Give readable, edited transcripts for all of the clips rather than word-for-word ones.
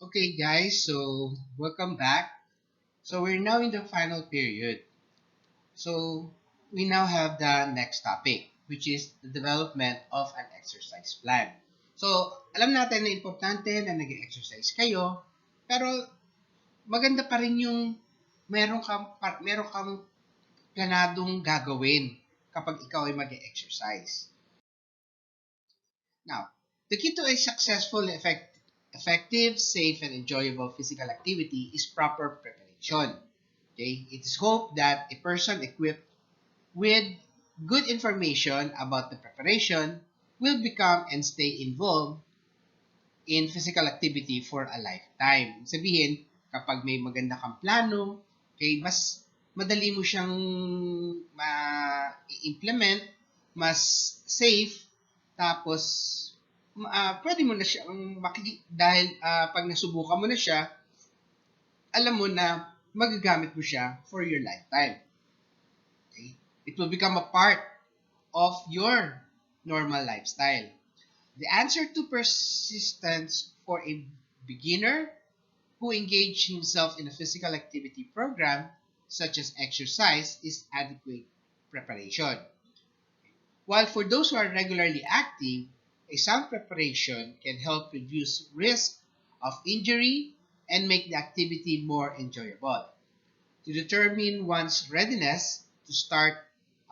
Okay, guys, so welcome back. So we're now in the final period. So we now have the next topic, which is the development of an exercise plan. So alam natin na importante na nag-exercise kayo, pero maganda pa rin yung meron kang planadong gagawin kapag ikaw ay mag-exercise. Now, the key to a successful, effective, safe, and enjoyable physical activity is proper preparation. Okay? It is hoped that a person equipped with good information about the preparation will become and stay involved in physical activity for a lifetime. Sabihin, kapag may maganda kang plano, okay, mas madali mo siyang ma-implement, mas safe, tapos pwede mo na siya dahil pag nasubukan mo na siya, alam mo na magagamit mo siya for your lifetime. Okay? It will become a part of your normal lifestyle. The answer to persistence for a beginner who engage himself in a physical activity program, such as exercise, is adequate preparation. While for those who are regularly active, a sound preparation can help reduce risk of injury and make the activity more enjoyable. To determine one's readiness to start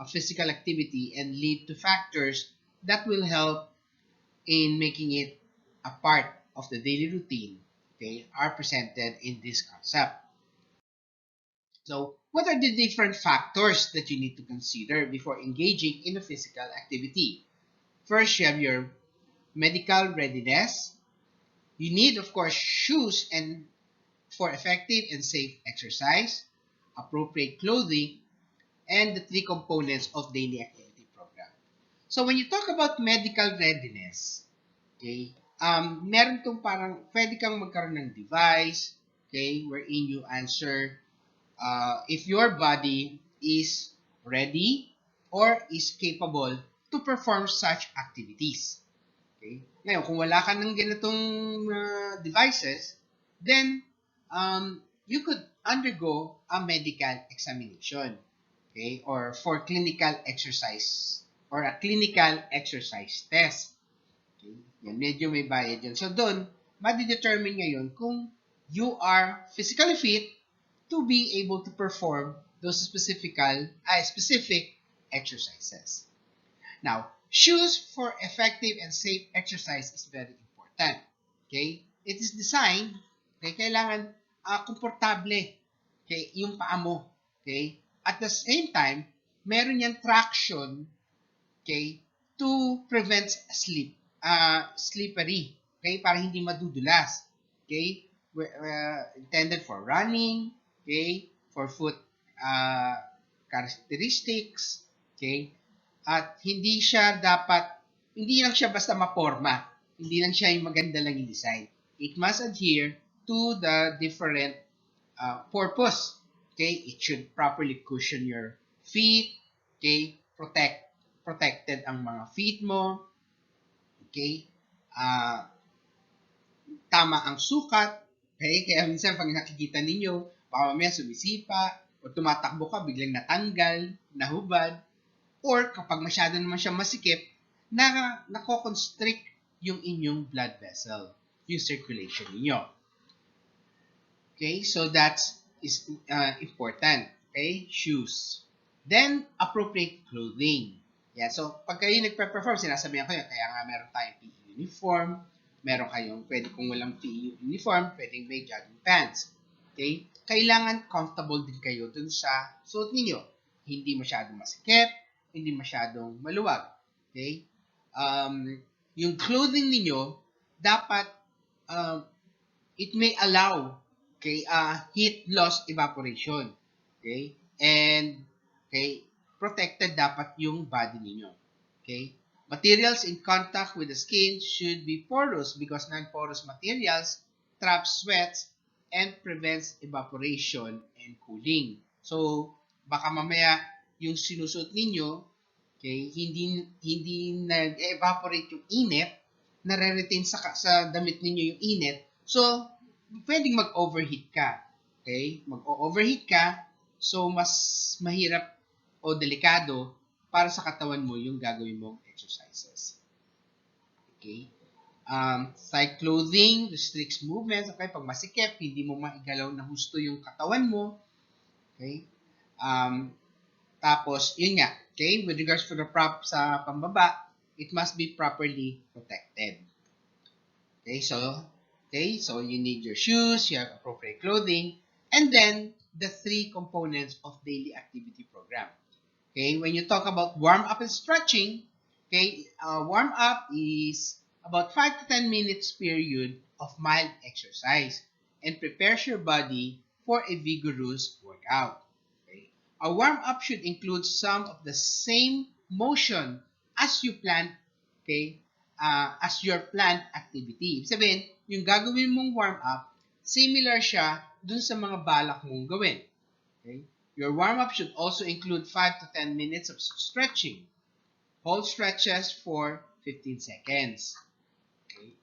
a physical activity and lead to factors that will help in making it a part of the daily routine, okay, are presented in this concept. So, what are the different factors that you need to consider before engaging in a physical activity? First, you have your medical readiness. You need, of course, shoes and for effective and safe exercise, appropriate clothing, and the three components of daily activity program. So when you talk about medical readiness, okay, meron tong parang pwede kang magkaroon ng device, okay, wherein you answer if your body is ready or is capable to perform such activities. Okay? Ngayon, kung wala ka ng ganitong devices, then you could undergo a medical examination, okay, or for clinical exercise or a clinical exercise test. Okay? Yan, medyo may bayad yun. So doon, madi-determine ngayon kung you are physically fit to be able to perform those specific exercises. Now, shoes for effective and safe exercise is very important. Okay? It is designed, okay, kailangan komportable, okay, yung paa mo. Okay? At the same time, meron yan traction, okay, to prevent slippery, okay, para hindi madudulas. Okay? Intended for running, okay, for foot characteristics, okay, at hindi lang siya basta maporma. Hindi lang siya yung maganda lang yung design. It must adhere to the different purpose. Okay? It should properly cushion your feet. Okay? Protected ang mga feet mo. Okay? Tama ang sukat. Okay? Kaya minsan pag nakikita ninyo, baka mamaya sumisipa, o tumatakbo ka, biglang natanggal, nahubad, or kapag masyado naman siya masikip, nako-constrict yung inyong blood vessel, yung circulation niyo. Okay, so is important. Okay, shoes. Then, appropriate clothing. Yeah, so pag kayo nagpe-perform, sinasabihan ko yun, kaya nga meron tayong PE uniform, meron kayong, pwede kung walang PE uniform, pwedeng may jogging pants. Okay, kailangan comfortable din kayo dun sa suot ninyo. Hindi masyadong masikip, hindi masyadong maluwag. Okay? Yung clothing ninyo, dapat it may allow, okay, heat loss evaporation. Okay? And okay, protected dapat yung body ninyo. Okay? Materials in contact with the skin should be porous because non-porous materials trap sweats and prevents evaporation and cooling. So, baka mamaya yung sinusot ninyo, okay, hindi nag-evaporate yung init, nare-retain sa damit ninyo yung init. So, pwedeng mag-overheat ka. Okay? Mag-overheat ka, so mas mahirap o delikado para sa katawan mo yung gagawin mong exercises. Okay? Tight clothing restricts movements. Okay? Pag masikip, hindi mo maigalaw na husto yung katawan mo. Okay? Tapos, yun nga. Okay? With regards to the prop sa pambaba, it must be properly protected. Okay? So you need your shoes, you have appropriate clothing, and then the 3 components of daily activity program. Okay? When you talk about warm-up and stretching, okay, warm-up is about 5 to 10 minutes period of mild exercise and prepares your body for a vigorous workout. Okay? A warm-up should include some of the same motion as you plan, okay, as your planned activity. Ibig sabihin, yung gagawin mong warm-up, similar siya dun sa mga balak mong gawin. Okay? Your warm-up should also include 5 to 10 minutes of stretching. Hold stretches for 15 seconds. Okay?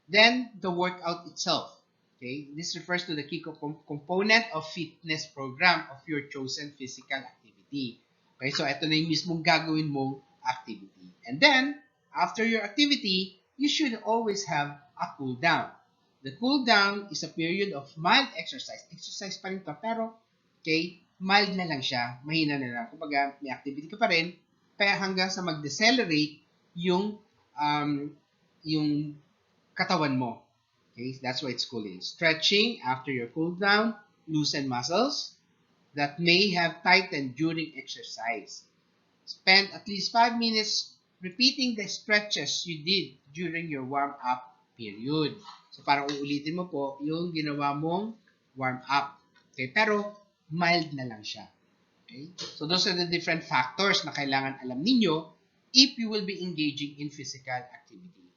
Then, the workout itself. Okay? This refers to the key component of fitness program of your chosen physical activity. Okay? So, ito na yung mismong gagawin mong activity. And then, after your activity, you should always have a cool down. The cool down is a period of mild exercise. Exercise pa rin to, pero okay, mild na lang siya, mahina na lang. Kumbaga, may activity ka pa rin, kaya hanggang sa mag-decelerate yung katawan mo. Okay, that's why it's cooling. Stretching after your cool down, loosen muscles that may have tightened during exercise. Spend at least 5 minutes repeating the stretches you did during your warm-up period. So, parang uulitin mo po yung ginawa mong warm-up. Okay, pero mild na lang siya. Okay? So, those are the different factors na kailangan alam ninyo if you will be engaging in physical activity.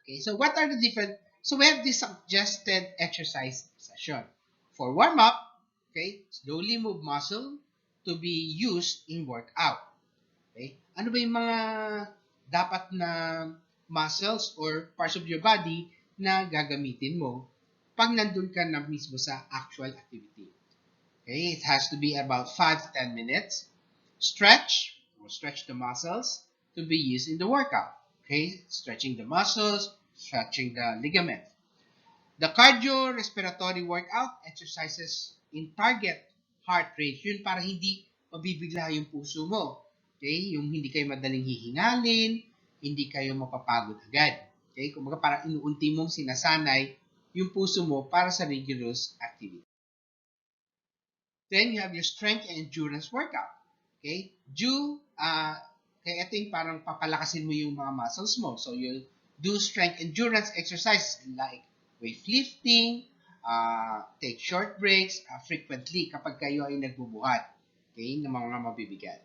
Okay, so what are the different... So, we have this suggested exercise session. For warm-up, okay, slowly move muscle to be used in workout. Okay? Ano ba yung mga dapat na muscles or parts of your body na gagamitin mo pag nandun ka na mismo sa actual activity? Okay? It has to be about 5 to 10 minutes. Stretch the muscles to be used in the workout. Okay? Stretching the muscles, stretching the ligament. The cardio-respiratory workout exercises in target heart rate. Yun para hindi mabibigla yung puso mo. Okay? Yung hindi kayo madaling hihingalin, hindi kayo mapapagod agad. Okay? Kumbaga parang inuunti mong sinasanay yung puso mo para sa rigorous activity. Then you have your strength and endurance workout. Okay? Kaya ito yung parang papalakasin mo yung mga muscles mo. So you'll do strength endurance exercises like weightlifting, take short breaks frequently kapag kayo ay nagbubuhat, okay, ng mga mabibigat.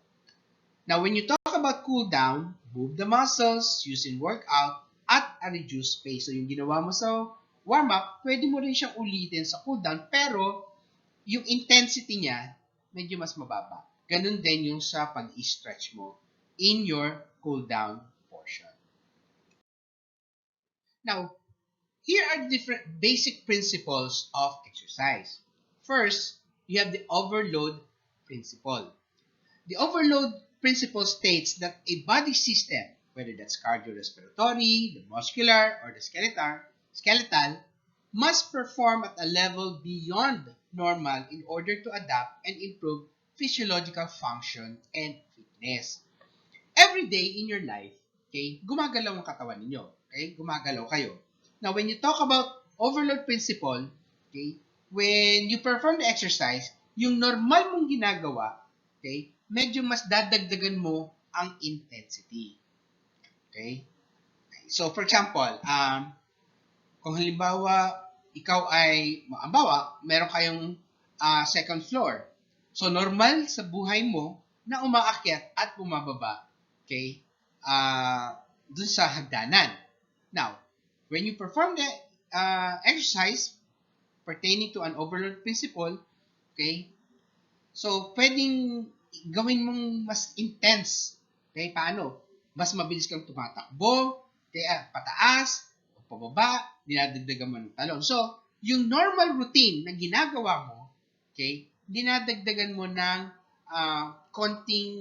Now, when you talk about cool down, move the muscles using workout at a reduced pace. So, yung ginawa mo sa warm-up, pwede mo rin siyang ulitin sa cool down, pero yung intensity niya, medyo mas mababa. Ganun din yung sa pag-stretch mo in your cool down portion. Now, here are different basic principles of exercise. First, you have the overload principle. The overload principle states that a body system, whether that's cardiorespiratory, the muscular, or the skeletal, must perform at a level beyond normal in order to adapt and improve physiological function and fitness. Every day in your life, okay, gumagalaw ang katawan ninyo. Okay? Gumagalaw kayo. Now, when you talk about overload principle, okay, when you perform the exercise, yung normal mong ginagawa, okay, medyo mas dadagdagan mo ang intensity. Okay? So, for example, kung halimbawa, ikaw ay, meron kayong second floor. So, normal sa buhay mo na umaakyat at bumababa, okay, dun sa hagdanan. Now, when you perform the exercise pertaining to an overload principle, okay, so pwedeng gawin mong mas intense. Okay, paano? Mas mabilis kang tumatakbo, okay, pataas, pababa, dinadagdagan mo ng talon. So, yung normal routine na ginagawa mo, okay, dinadagdagan mo ng konting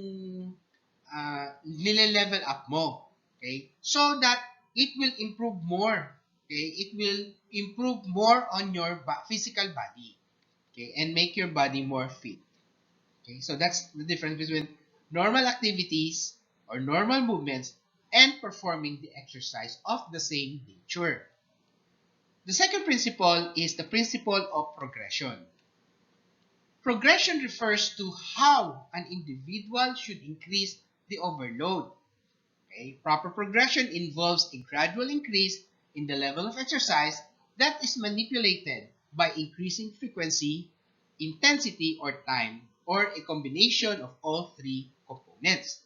nile-level up mo. Okay? So that it will improve more. Okay? It will improve more on your physical body. Okay? And make your body more fit. Okay? So that's the difference between normal activities or normal movements and performing the exercise of the same nature. The second principle is the principle of progression. Progression refers to how an individual should increase the overload. Okay? Proper progression involves a gradual increase in the level of exercise that is manipulated by increasing frequency, intensity, or time, or a combination of all three components.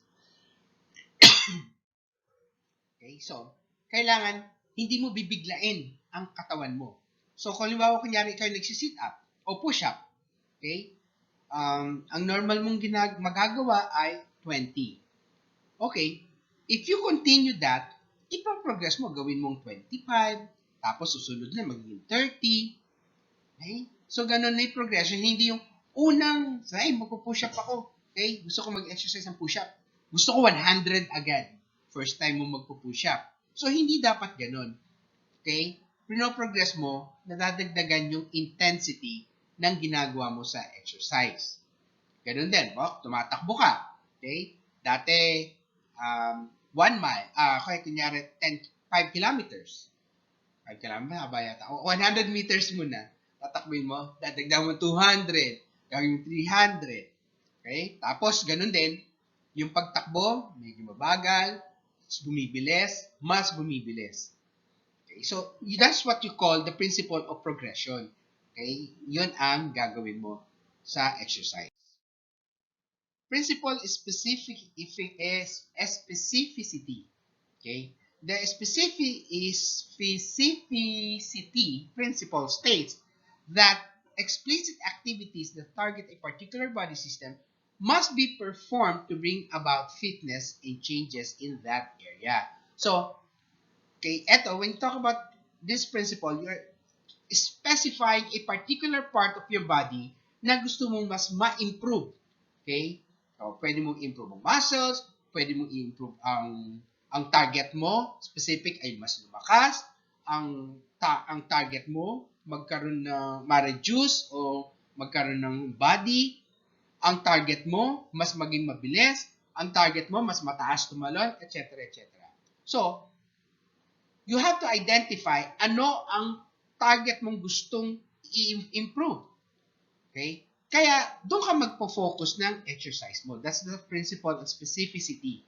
Okay? So, kailangan hindi mo bibiglain ang katawan mo. So, kung halimbawa, kunyari, ikaw nagsisit up o push up, okay? Ang normal mong magagawa ay 20. Okay, if you continue that, ipaprogress mo, gawin mong 25, tapos susunod na magiging 30. Okay? So, ganun na yung progression. Hindi yung unang, magpo-push up ako. Okay? Gusto ko mag-exercise ng push up. Gusto ko 100 agad. First time mo magpo-push up. So, hindi dapat ganun. Okay? Pino-progress mo, nadadagdagan yung intensity ng ginagawa mo sa exercise. Ganun din. Tumatakbo ka. Okay? Dati, 1 mile, kaya kunyari 5 kilometers. 5 kilometers, haba yata. 100 meters muna. Tatakbuin mo, dadagdag mo 200, gawin mo 300. Okay? Tapos, ganun din, yung pagtakbo, medyo mabagal, mas bumibilis. Okay? So, that's what you call the principle of progression. Okay? Yun ang gagawin mo sa exercise. Principle is specificity. Okay? The specificity principle states that explicit activities that target a particular body system must be performed to bring about fitness and changes in that area. So, okay, when you talk about this principle, you're specifying a particular part of your body na gusto mong mas ma-improve. Okay? So, pwede mong improve ang muscles, pwede mong i-improve ang target mo, specific ay mas lumakas, ang target mo magkaroon na ma-reduce o magkaroon ng body, ang target mo mas maging mabilis, ang target mo mas mataas tumalon, etc. etc. So, you have to identify ano ang target mong gustong i-improve. Okay? Kaya, doon ka magpo-focus ng exercise mo. That's the principle of specificity.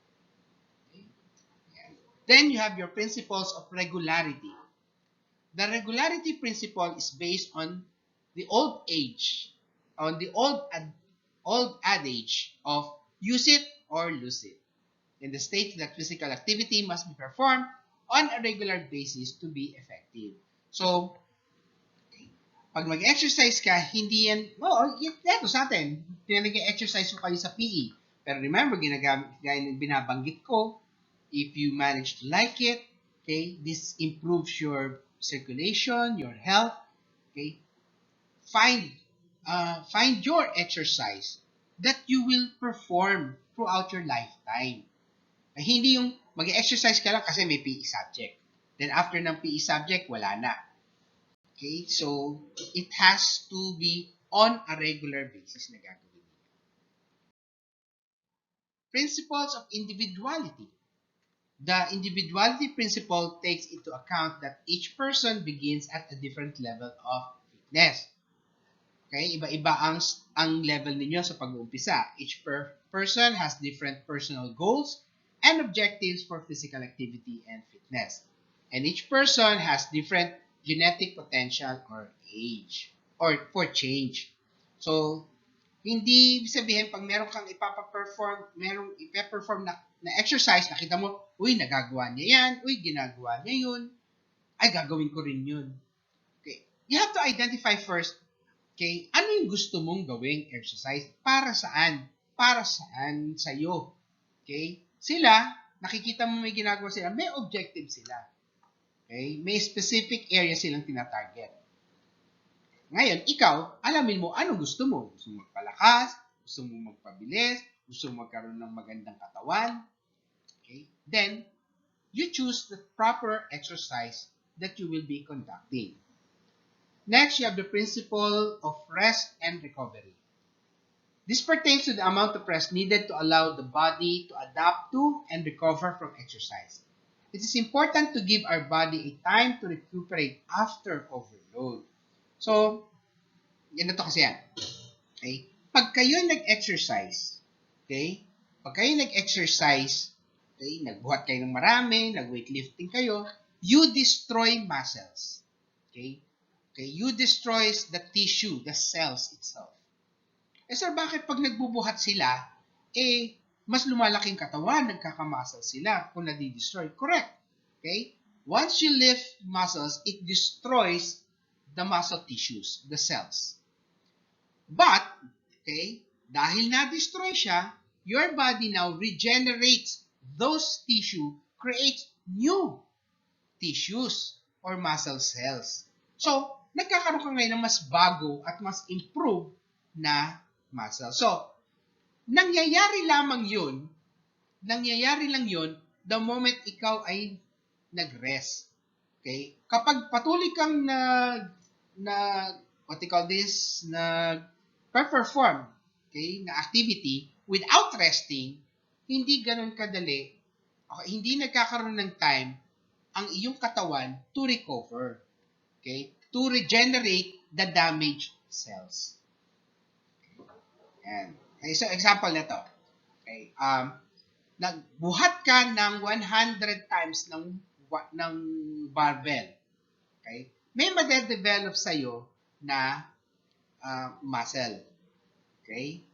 Okay? Then, you have your principles of regularity. The regularity principle is based on the old adage of use it or lose it. In the state that physical activity must be performed on a regular basis to be effective. So, pag mag-exercise ka, hindi yan, ito sa atin, nag-exercise ko kayo sa PE. Pero remember, gaya ng binabanggit ko, if you manage to like it, okay, this improves your circulation, your health, okay, find your exercise that you will perform throughout your lifetime. Hindi yung mag-exercise ka lang kasi may PE subject. Then after ng PE subject, wala na. Okay, so it has to be on a regular basis na gagawin. Principles of individuality. The individuality principle takes into account that each person begins at a different level of fitness. Okay, iba-iba ang level ninyo sa pag-uumpisa. Each person has different personal goals and objectives for physical activity and fitness. And each person has different genetic potential or age or for change. So, hindi sabihin pag meron kang ipaperform na exercise, nakita mo, nagagawa niya yan, ginagawa niya yun, ay gagawin ko rin yun. Okay. You have to identify first, okay, ano yung gusto mong gawing exercise? Para saan? Para saan sa'yo? Okay? Sila, nakikita mo may ginagawa sila, may objective sila. Okay? May specific area silang tinatarget. Ngayon, ikaw, alamin mo anong gusto mo. Gusto mo magpalakas, gusto mo magpabilis, gusto mo magkaroon ng magandang katawan. Okay? Then, you choose the proper exercise that you will be conducting. Next, you have the principle of rest and recovery. This pertains to the amount of rest needed to allow the body to adapt to and recover from exercise. It is important to give our body a time to recuperate after overload. So, yan na to kasi yan. Okay? Pag kayo nag-exercise, okay? Pag kayo nag-exercise, okay, nagbuhat kayo ng marami, nag-weightlifting kayo, you destroy muscles. Okay? Okay, you destroy the tissue, the cells itself. Eh sir, bakit pag nagbubuhat sila, mas lumalaking katawan, nagkakamuscle sila kung nadi-destroy? Correct. Okay? Once you lift muscles, it destroys the muscle tissues, the cells. But, okay, dahil na-destroy siya, your body now regenerates those tissue, creates new tissues or muscle cells. So, nagkakaroon ka ngayon ng mas bago at mas improved na muscle. So, nangyayari lang yun the moment ikaw ay nag-rest. Okay? Kapag patuloy kang what you call this, perform, okay, na activity without resting, hindi ganun kadali, okay, hindi nagkakaroon ng time ang iyong katawan to recover, okay, to regenerate the damaged cells. Yan. Okay, so example na to. Okay, nagbuhat ka ng 100 times ng barbell. Okay? May madedevelop sa'yo na muscle. Okay?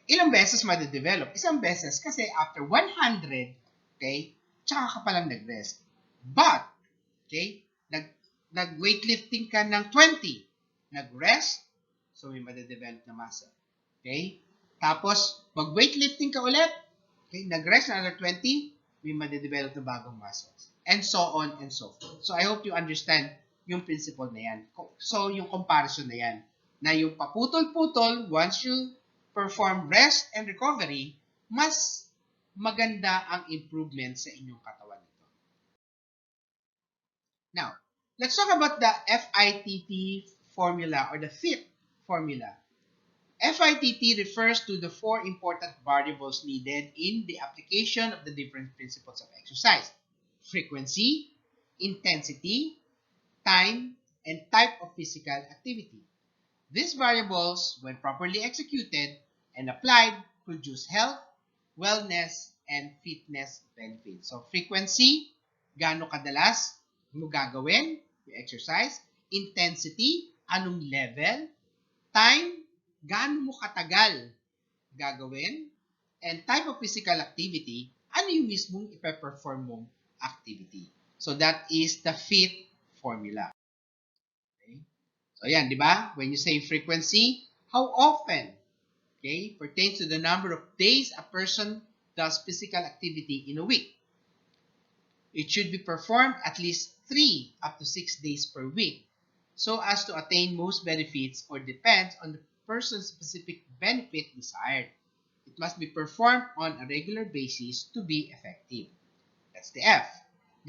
Ilang beses madedevelop? Isang beses kasi after 100, okay, tsaka ka palang nag-rest. But, okay, nag-weightlifting ka ng 20, nag-rest, so may madedevelop na muscle. Okay? Tapos, mag-weightlifting ka ulit, okay, nag-rest na another 20, may madedevelop na bagong muscles. And so on and so forth. So, I hope you understand yung principle na yan. So, yung comparison na yan. Na yung paputol-putol, once you perform rest and recovery, mas maganda ang improvement sa inyong katawan nito. Now, let's talk about the Fitp formula or the Fitp Formula. Fitp refers to the 4 important variables needed in the application of the different principles of exercise: frequency, intensity, time, and type of physical activity. These variables, when properly executed and applied, produce health, wellness, and fitness benefits. So, frequency, gaano kadalas mo gagawin yung exercise. Intensity, anong level. Time, gaano mo katagal gagawin. And type of physical activity, ano yung mismong ipe-perform mong activity. So, that is the Fitp Formula. Okay? So, yan, di ba? When you say frequency, how often? Okay? Pertains to the number of days a person does physical activity in a week. It should be performed at least 3 up to 6 days per week so as to attain most benefits or depends on the person's specific benefit desired. It must be performed on a regular basis to be effective. That's the F.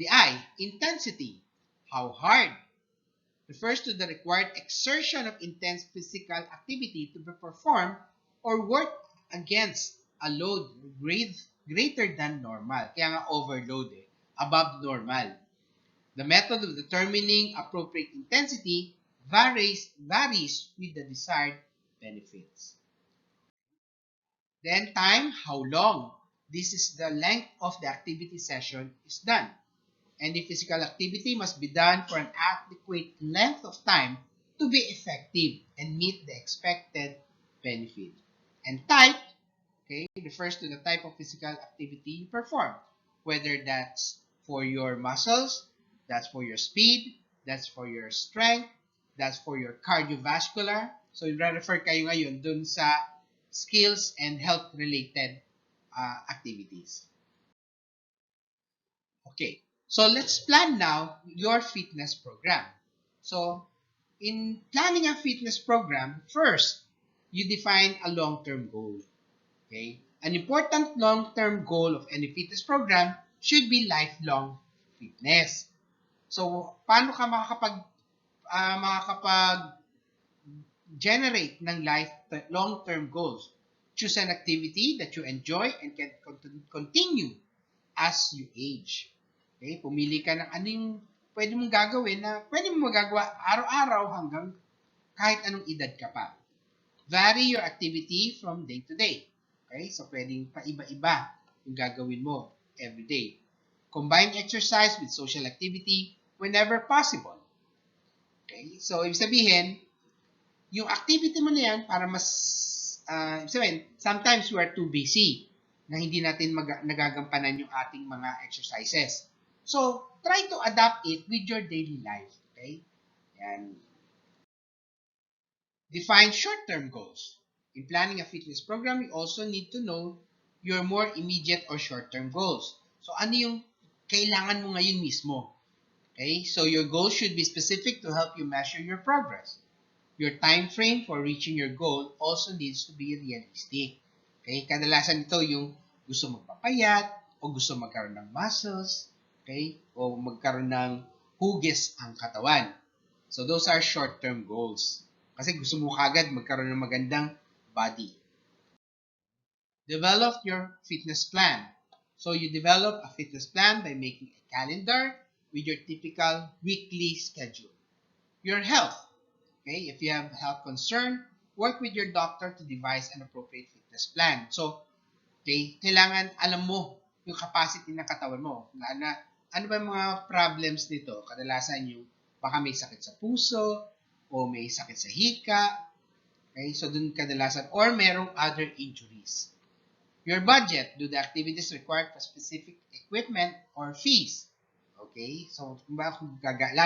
The I, intensity. How hard? Refers to the required exertion of intense physical activity to be performed or work against a load greater than normal. Kaya nga overload above normal. The method of determining appropriate intensity varies with the desired benefits. Then time, how long? This is the length of the activity session is done. Any physical activity must be done for an adequate length of time to be effective and meet the expected benefit. And type, okay, refers to the type of physical activity you perform, whether that's for your muscles, that's for your speed, that's for your strength, that's for your cardiovascular. So, refer kayo ngayon dun sa skills and health-related activities. Okay. So let's plan now your fitness program. So in planning a fitness program, first, you define a long-term goal. Okay? An important long-term goal of any fitness program should be lifelong fitness. So, paano ka makakapag-generate ng long-term goals? Choose an activity that you enjoy and can continue as you age. Okay? Pumili ka ng ano yung pwede mong gagawin na pwede mong magagawa araw-araw hanggang kahit anong edad ka pa. Vary your activity from day to day. Okay? So, pwedeng paiba-iba yung gagawin mo every day. Combine exercise with social activity whenever possible. Okay? So, ibig sabihin, yung activity mo na yan para mas, ibig sabihin, sometimes we are too busy na hindi natin nagagampanan yung ating mga exercises. So, try to adapt it with your daily life. Okay? Yan. Define short-term goals. In planning a fitness program, you also need to know your more immediate or short-term goals. So, ano yung kailangan mo ngayon mismo? Okay? So, your goals should be specific to help you measure your progress. Your time frame for reaching your goal also needs to be realistic. Okay? Kadalasan ito yung gusto magpapayat o gusto magkaroon ng muscles, okay? O magkaroon ng hugis ang katawan. So, those are short-term goals. Kasi gusto mo kagad magkaroon ng magandang body. Develop your fitness plan. So, you develop a fitness plan by making a calendar with your typical weekly schedule. Your health. Okay, if you have health concern, work with your doctor to devise an appropriate fitness plan. So, okay, kailangan alam mo yung capacity ng katawan mo. Ano ba yung mga problems nito? Kadalasan yung baka may sakit sa puso o may sakit sa hika. Okay, so dun kadalasan or merong other injuries. Your budget. Do the activities require specific equipment or fees? Okay, so kung lalo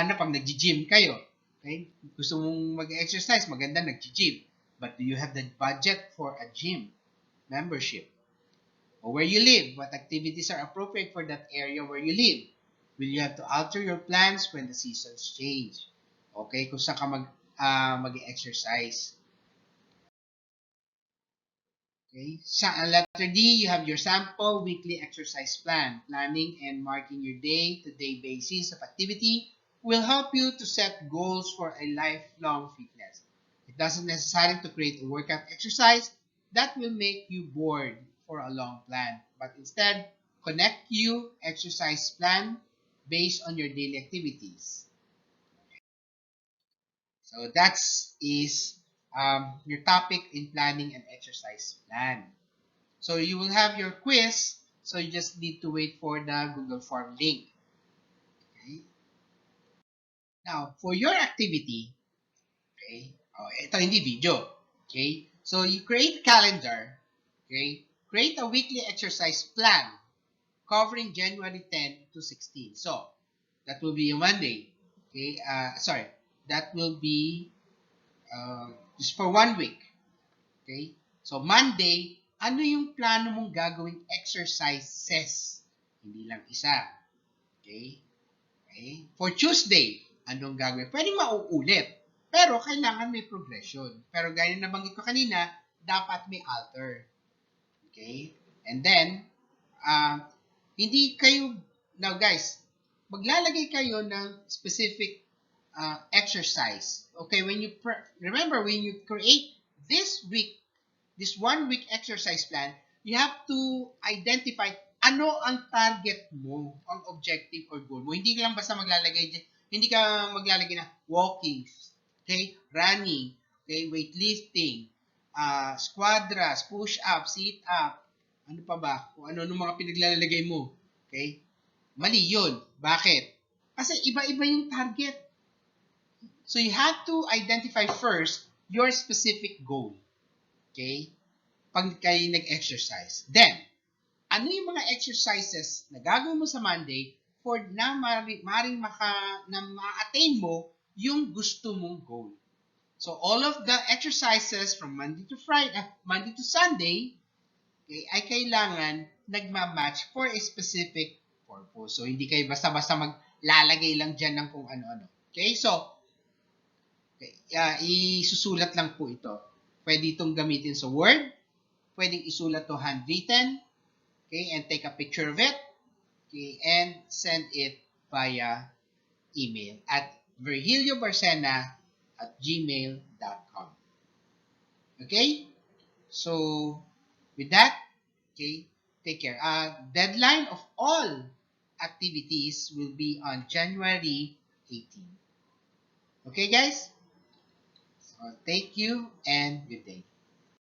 na pag nag-gym kayo, okay? Gusto mong mag-exercise, maganda nag-gym. But do you have the budget for a gym membership? Or where you live, what activities are appropriate for that area where you live? Will you have to alter your plans when the seasons change? Okay, kung saan ka mag-exercise. Okay, letter D, you have your sample weekly exercise plan. Planning and marking your day-to-day basis of activity will help you to set goals for a lifelong fitness. It doesn't necessarily to create a workout exercise that will make you bored for a long plan, but instead connect you exercise plan based on your daily activities. So that is your topic in planning an exercise plan. So you will have your quiz, so you just need to wait for the Google Form link. Okay. Now, for your activity, okay, ito hindi video. Okay, so you create a calendar, okay, create a weekly exercise plan covering January 10 to 16. So, that will be a Monday. Okay, that will be just for 1 week. Okay, so Monday, ano yung plano mong gagawing exercises? Hindi lang isa. Okay, okay. For Tuesday, anong gagawin? Pwede mauulit. Pero kailangan may progression. Pero gaya na nabanggit ko kanina, dapat may alter. Okay? And then, hindi kayo, now guys, maglalagay kayo ng specific exercise. Okay, remember, when you create this 1 week exercise plan, you have to identify ano ang target mo, ang objective or goal mo. Hindi ka lang basta hindi ka maglalagay na walking, okay, running, okay, weightlifting, squadras, push-up, sit-up, ano pa ba? Kung ano mga pinaglalagay mo. Okay? Mali yun. Bakit? Kasi iba-iba yung target. So you have to identify first your specific goal. Okay? Pag kayo nag-exercise. Then, ano yung mga exercises na gagawin mo sa Monday for na ma-attain mo yung gusto mong goal. So, all of the exercises from Monday to Sunday, okay, ay kailangan nagma-match for a specific purpose. So, hindi kayo basta-basta maglalagay lang dyan ng kung ano-ano. Okay? So, isusulat lang po ito. Pwede itong gamitin sa Word. Pwedeng isulat to handwritten. Okay? And take a picture of it. Okay? And send it via email at virgiliobarcena@gmail.com. Okay? So, with that, okay, take care. Deadline of all activities will be on January 18. Okay, guys? So, thank you and good day.